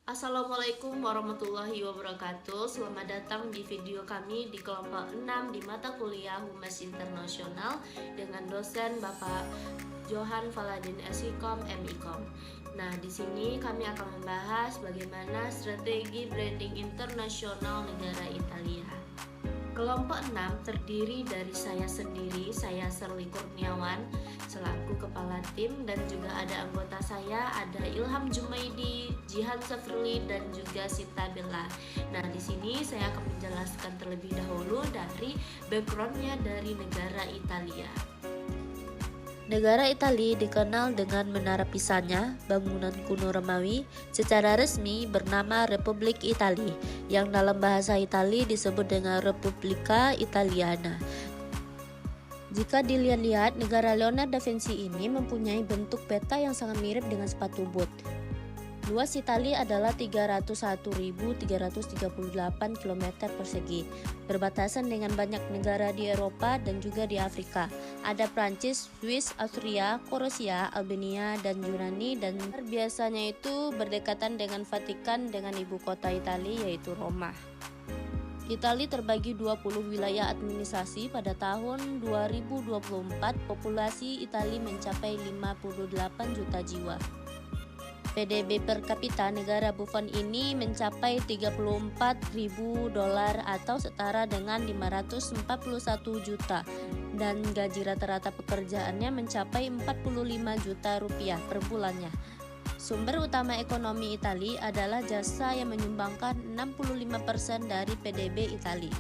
Assalamualaikum warahmatullahi wabarakatuh. Selamat datang di video kami di kelompok 6 di mata kuliah Humas Internasional dengan dosen Bapak Johan Faladin Sikom MIkom. Nah, di sini kami akan membahas bagaimana strategi branding internasional negara Italia. Kelompok 6 terdiri dari saya sendiri, saya Serli Kurniawan selaku kepala tim, dan juga ada anggota saya, ada Ilham Jumaidi, Jihan Safruli, dan juga Sita Bella. Nah, di sini saya akan menjelaskan terlebih dahulu dari backgroundnya dari negara Italia. Negara Italia dikenal dengan menara Pisanya, bangunan kuno Romawi, secara resmi bernama Republik Italia, yang dalam bahasa Italia disebut dengan Repubblica Italiana. Jika dilihat-lihat, negara Leonardo da Vinci ini mempunyai bentuk peta yang sangat mirip dengan sepatu bot. Luas Italia adalah 301.338 km persegi, berbatasan dengan banyak negara di Eropa dan juga di Afrika. Ada Prancis, Swiss, Austria, Kroasia, Albania, dan Yunani, dan biasanya itu berdekatan dengan Vatikan dengan ibu kota Italia yaitu Roma. Italia terbagi 20 wilayah administrasi. Pada tahun 2024, populasi Italia mencapai 58 juta jiwa. PDB per kapita negara Buffon ini mencapai $34.000 atau setara dengan 541 juta, dan gaji rata-rata pekerjaannya mencapai 45 juta rupiah per bulannya. Sumber utama ekonomi Italia adalah jasa yang menyumbangkan 65% dari PDB Italia.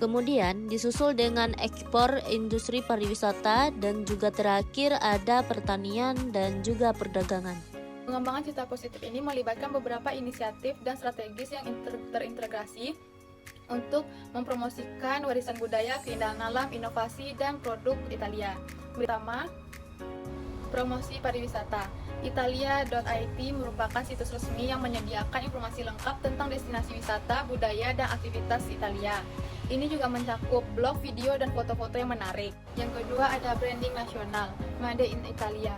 Kemudian disusul dengan ekspor, industri pariwisata, dan juga terakhir ada pertanian dan juga perdagangan. Pengembangan cita positif ini melibatkan beberapa inisiatif dan strategis yang terintegrasi untuk mempromosikan warisan budaya, keindahan alam, inovasi, dan produk Italia. Pertama, promosi pariwisata. Italia.it merupakan situs resmi yang menyediakan informasi lengkap tentang destinasi wisata, budaya, dan aktivitas Italia. Ini juga mencakup blog, video, dan foto-foto yang menarik. Yang kedua ada branding nasional, Made in Italia.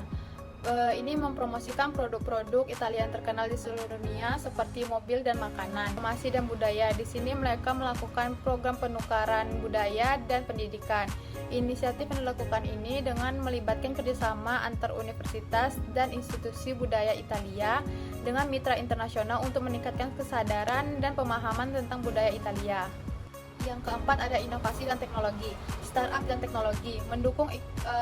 Ini mempromosikan produk-produk Italia yang terkenal di seluruh dunia seperti mobil dan makanan, informasi dan budaya. Di sini mereka melakukan program penukaran budaya dan pendidikan. Inisiatif yang dilakukan ini dengan melibatkan kerjasama antar universitas dan institusi budaya Italia dengan mitra internasional untuk meningkatkan kesadaran dan pemahaman tentang budaya Italia. Yang keempat ada inovasi dan teknologi. Startup dan teknologi mendukung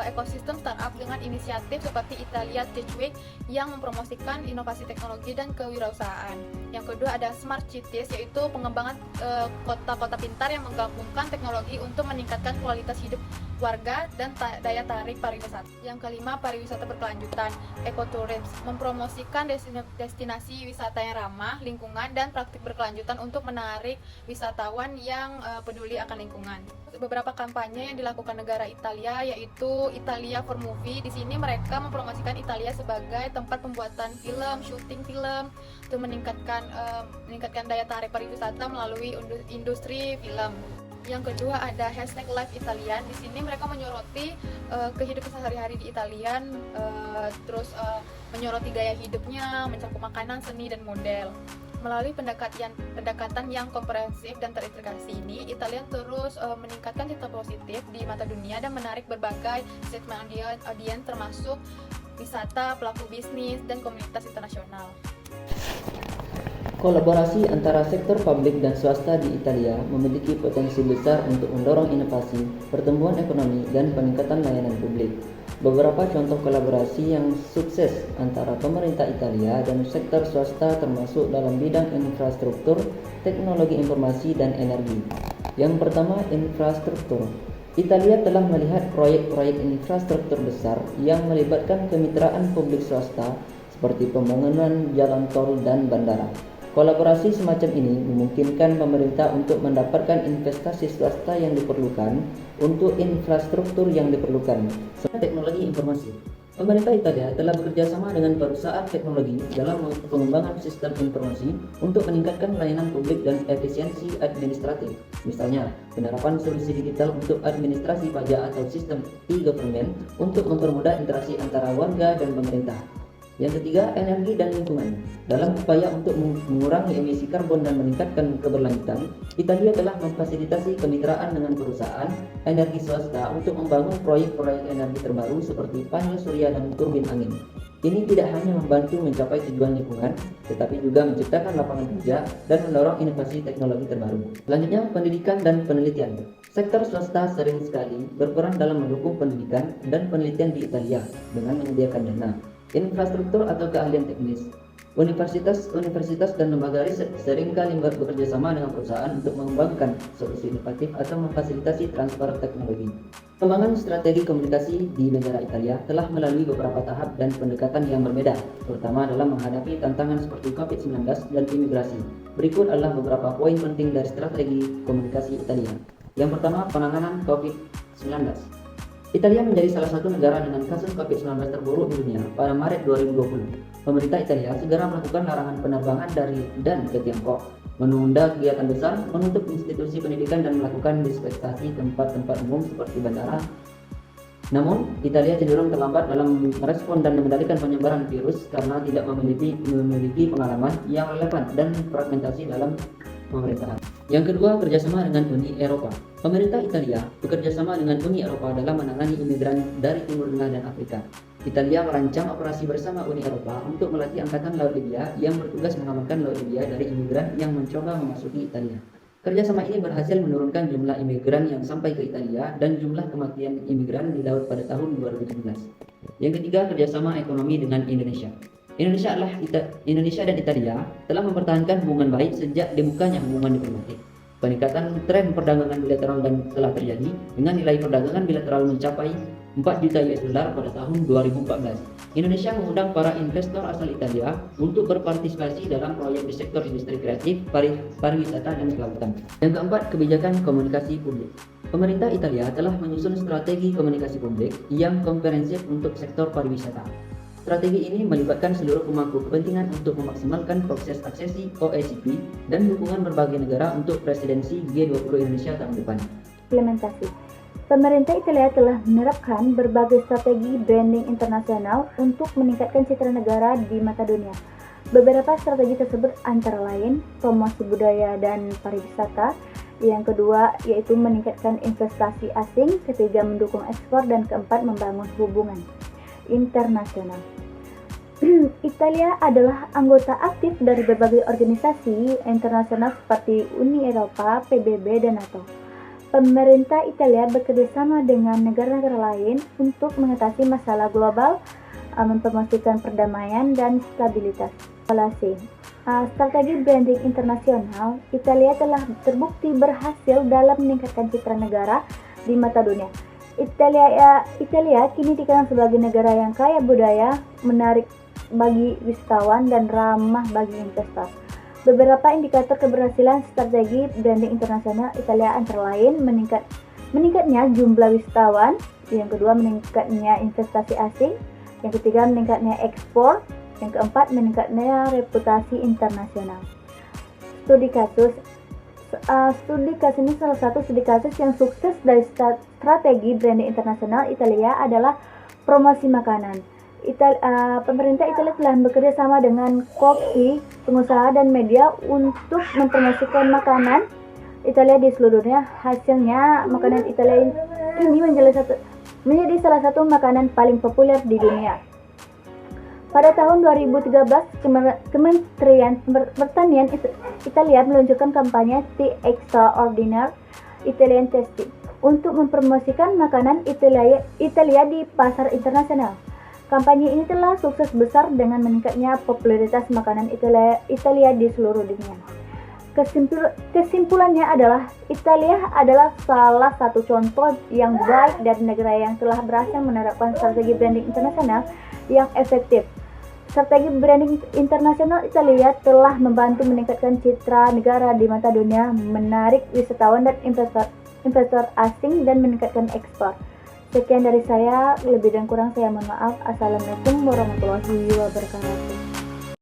ekosistem startup dengan inisiatif seperti Italia Tech Week yang mempromosikan inovasi teknologi dan kewirausahaan. Yang kedua ada smart cities, yaitu pengembangan kota-kota pintar yang menggabungkan teknologi untuk meningkatkan kualitas hidup warga dan daya tarik pariwisata. Yang kelima pariwisata berkelanjutan, ecotourism, mempromosikan destinasi wisata yang ramah lingkungan dan praktik berkelanjutan untuk menarik wisatawan yang peduli akan lingkungan. Beberapa kampanye yang dilakukan negara Italia yaitu Italia for Movie. Di sini mereka mempromosikan Italia sebagai tempat pembuatan film, syuting film, untuk meningkatkan daya tarik pariwisata melalui industri film. Yang kedua ada hashtag Live Italian. Di sini mereka menyoroti kehidupan sehari-hari di Italian, menyoroti gaya hidupnya, mencakup makanan, seni, dan model. Melalui pendekatan yang komprehensif dan terintegrasi ini, Italia terus meningkatkan citra positif di mata dunia dan menarik berbagai segmen audiens termasuk wisata, pelaku bisnis, dan komunitas internasional. Kolaborasi antara sektor publik dan swasta di Italia memiliki potensi besar untuk mendorong inovasi, pertumbuhan ekonomi, dan peningkatan layanan publik. Beberapa contoh kolaborasi yang sukses antara pemerintah Italia dan sektor swasta termasuk dalam bidang infrastruktur, teknologi informasi, dan energi. Yang pertama, infrastruktur. Italia telah melihat proyek-proyek infrastruktur besar yang melibatkan kemitraan publik swasta seperti pembangunan jalan tol dan bandara. Kolaborasi semacam ini memungkinkan pemerintah untuk mendapatkan investasi swasta yang diperlukan untuk infrastruktur yang diperlukan. Teknologi informasi. Pemerintah Italia telah bekerja sama dengan perusahaan teknologi dalam pengembangan sistem informasi untuk meningkatkan layanan publik dan efisiensi administratif. Misalnya, penerapan solusi digital untuk administrasi pajak atau sistem e-government untuk mempermudah interaksi antara warga dan pemerintah. Yang ketiga, energi dan lingkungan. Dalam upaya untuk mengurangi emisi karbon dan meningkatkan keberlanjutan, Italia telah memfasilitasi kemitraan dengan perusahaan energi swasta untuk membangun proyek-proyek energi terbaru seperti panel surya dan turbin angin. Ini tidak hanya membantu mencapai tujuan lingkungan, tetapi juga menciptakan lapangan kerja dan mendorong inovasi teknologi terbaru. Selanjutnya, pendidikan dan penelitian. Sektor swasta sering sekali berperan dalam mendukung pendidikan dan penelitian di Italia dengan menyediakan dana, infrastruktur atau keahlian teknis. Universitas dan lembaga riset seringkali bekerja sama dengan perusahaan untuk mengembangkan solusi inovatif atau memfasilitasi transfer teknologi. Pengembangan strategi komunikasi di negara Italia telah melalui beberapa tahap dan pendekatan yang berbeda, terutama dalam menghadapi tantangan seperti COVID-19 dan imigrasi. Berikut adalah beberapa poin penting dari strategi komunikasi Italia. Yang pertama, penanganan COVID-19. Italia menjadi salah satu negara dengan kasus COVID-19 terburuk di dunia pada Maret 2020. Pemerintah Italia segera melakukan larangan penerbangan dari dan ke Tiongkok, menunda kegiatan besar, menutup institusi pendidikan dan melakukan disinfeksi tempat-tempat umum seperti bandara. Namun, Italia cenderung terlambat dalam merespon dan mengendalikan penyebaran virus karena tidak memiliki pengalaman yang relevan dan fragmentasi dalam pemerintahan. Yang kedua, kerjasama dengan Uni Eropa. Pemerintah Italia bekerjasama dengan Uni Eropa dalam menangani imigran dari Timur Tengah dan Afrika. Italia merancang operasi bersama Uni Eropa untuk melatih Angkatan Laut Libya yang bertugas mengamankan Laut Libya dari imigran yang mencoba memasuki Italia. Kerjasama ini berhasil menurunkan jumlah imigran yang sampai ke Italia dan jumlah kematian imigran di laut pada tahun 2017. Yang ketiga, kerjasama ekonomi dengan Indonesia. Indonesia dan Italia telah mempertahankan hubungan baik sejak dibukanya hubungan diplomatik. Peningkatan tren perdagangan bilateral dan telah terjadi dengan nilai perdagangan bilateral mencapai 4 juta US dollar pada tahun 2014. Indonesia mengundang para investor asal Italia untuk berpartisipasi dalam proyek di sektor industri kreatif, pariwisata, dan kelautan. Yang keempat, kebijakan komunikasi publik. Pemerintah Italia telah menyusun strategi komunikasi publik yang komprehensif untuk sektor pariwisata. Strategi ini melibatkan seluruh pemangku kepentingan untuk memaksimalkan proses aksesi OECD dan dukungan berbagai negara untuk presidensi G20 Indonesia tahun depan. Implementasi. Pemerintah Italia telah menerapkan berbagai strategi branding internasional untuk meningkatkan citra negara di mata dunia. Beberapa strategi tersebut antara lain promosi budaya dan pariwisata, yang kedua yaitu meningkatkan investasi asing, ketiga mendukung ekspor, dan keempat membangun hubungan internasional. Italia adalah anggota aktif dari berbagai organisasi internasional seperti Uni Eropa, PBB, dan NATO. Pemerintah Italia bekerjasama dengan negara-negara lain untuk mengatasi masalah global, mempromosikan perdamaian dan stabilitas. Strategi branding internasional, Italia telah terbukti berhasil dalam meningkatkan citra negara di mata dunia. Italia kini dikenal sebagai negara yang kaya budaya, menarik bagi wisatawan, dan ramah bagi investor. Beberapa indikator keberhasilan strategi branding internasional Italia antara lain meningkatnya jumlah wisatawan, yang kedua meningkatnya investasi asing, yang ketiga meningkatnya ekspor, yang keempat meningkatnya reputasi internasional. Studi kasus ini salah satu studi kasus yang sukses dari strategi branding internasional Italia adalah promosi makanan. Pemerintah Italia telah bekerja sama dengan koki, pengusaha, dan media untuk mempromosikan makanan Italia di seluruh dunia. Hasilnya, makanan Italia ini menjadi salah satu makanan paling populer di dunia. Pada tahun 2013, Kementerian Pertanian Italia meluncurkan kampanye The Extraordinary Italian Tasty untuk mempromosikan makanan Italia di pasar internasional. Kampanye ini telah sukses besar dengan meningkatnya popularitas makanan Italia di seluruh dunia. Kesimpulannya adalah Italia adalah salah satu contoh yang baik dari negara yang telah berhasil menerapkan strategi branding internasional yang efektif. Strategi branding internasional Italia telah membantu meningkatkan citra negara di mata dunia, menarik wisatawan dan investor asing, dan meningkatkan ekspor. Sekian dari saya, lebih dan kurang saya mohon maaf. Assalamualaikum warahmatullahi wabarakatuh.